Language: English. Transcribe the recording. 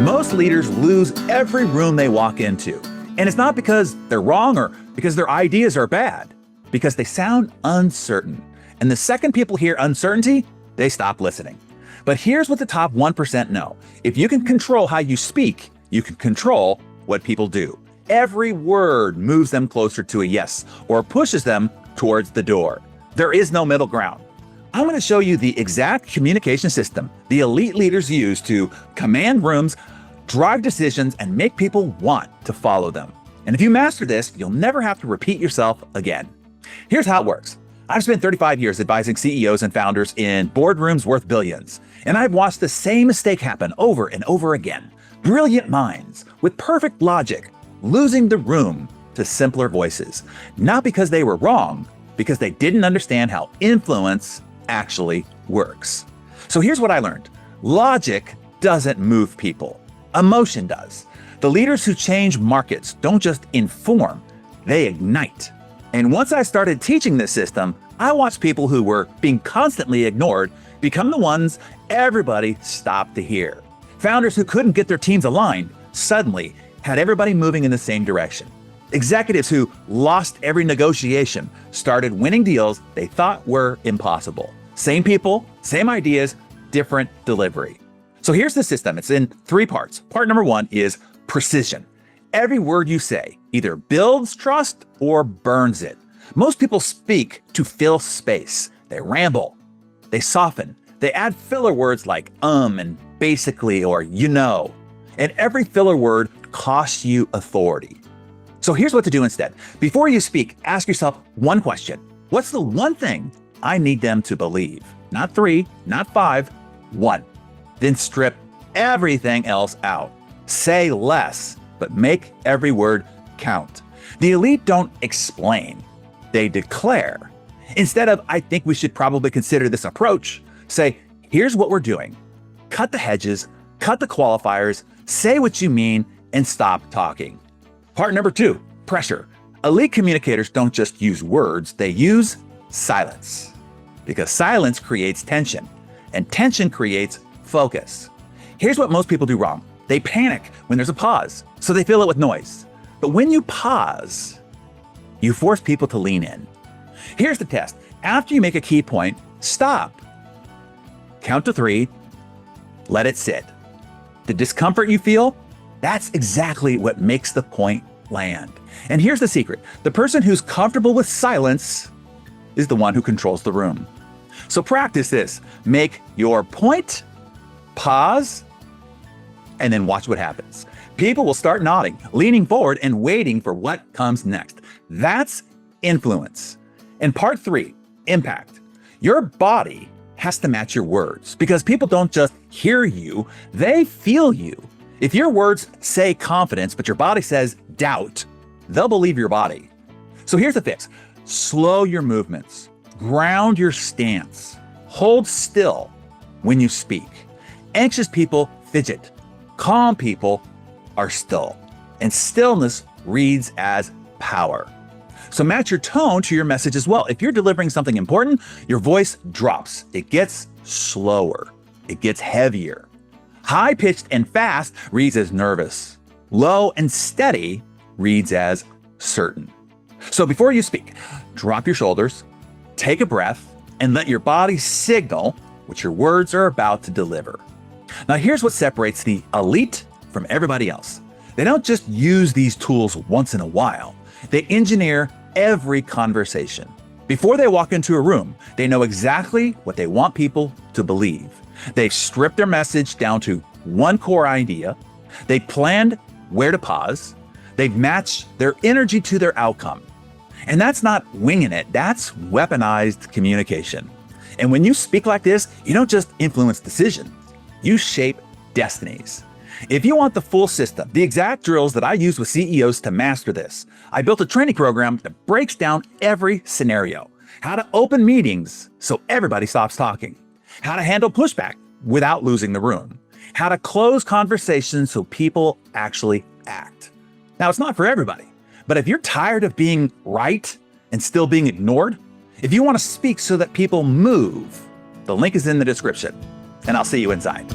Most leaders lose every room they walk into. And it's not because they're wrong or because their ideas are bad, because they sound uncertain. And the second people hear uncertainty, they stop listening. But here's what the top 1% know. If you can control how you speak, you can control what people do. Every word moves them closer to a yes or pushes them towards the door. There is no middle ground. I'm going to show you the exact communication system the elite leaders use to command rooms, drive decisions, and make people want to follow them. And if you master this, you'll never have to repeat yourself again. Here's how it works. I've spent 35 years advising CEOs and founders in boardrooms worth billions, and I've watched the same mistake happen over and over again. Brilliant minds with perfect logic losing the room to simpler voices, not because they were wrong, because they didn't understand how influence actually works. So here's what I learned. Logic doesn't move people. Emotion does. The leaders who change markets don't just inform, they ignite. And once I started teaching this system, I watched people who were being constantly ignored become the ones everybody stopped to hear. Founders who couldn't get their teams aligned suddenly had everybody moving in the same direction. Executives who lost every negotiation started winning deals they thought were impossible. Same people, same ideas, different delivery. So here's the system. It's in 3 parts. Part number 1 is precision. Every word you say either builds trust or burns it. Most people speak to fill space. They ramble, they soften, they add filler words like and basically or you know. And every filler word costs you authority. So here's what to do instead. Before you speak, ask yourself one question. What's the one thing I need them to believe? Not 3, not 5, 1. Then strip everything else out. Say less, but make every word count. The elite don't explain, they declare. Instead of, I think we should probably consider this approach, say, here's what we're doing. Cut the hedges, cut the qualifiers, say what you mean, and stop talking. Part number 2, pressure. Elite communicators don't just use words, they use silence. Because silence creates tension, and tension creates focus. Here's what most people do wrong. They panic when there's a pause, so they fill it with noise. But when you pause, you force people to lean in. Here's the test. After you make a key point, stop. Count to 3, let it sit. The discomfort you feel, that's exactly what makes the point land. And here's the secret. The person who's comfortable with silence is the one who controls the room. So practice this. Make your point, pause, and then watch what happens. People will start nodding, leaning forward, and waiting for what comes next. That's influence. And part 3, impact. Your body has to match your words because people don't just hear you, they feel you. If your words say confidence, but your body says doubt, they'll believe your body. So here's the fix. Slow your movements, ground your stance, hold still when you speak. Anxious people fidget, calm people are still, and stillness reads as power. So match your tone to your message as well. If you're delivering something important, your voice drops. It gets slower. It gets heavier. High-pitched and fast reads as nervous. Low and steady reads as certain. So before you speak, drop your shoulders, take a breath, and let your body signal what your words are about to deliver. Now here's what separates the elite from everybody else. They don't just use these tools once in a while. They engineer every conversation. Before they walk into a room, they know exactly what they want people to believe. They've stripped their message down to one core idea. They planned where to pause. They've matched their energy to their outcome. And that's not winging it, that's weaponized communication. And when you speak like this, you don't just influence decisions, you shape destinies. If you want the full system, the exact drills that I use with CEOs to master this, I built a training program that breaks down every scenario. How to open meetings so everybody stops talking. How to handle pushback without losing the room. How to close conversations so people actually act. Now, it's not for everybody, but if you're tired of being right and still being ignored, if you want to speak so that people move, the link is in the description, and I'll see you inside.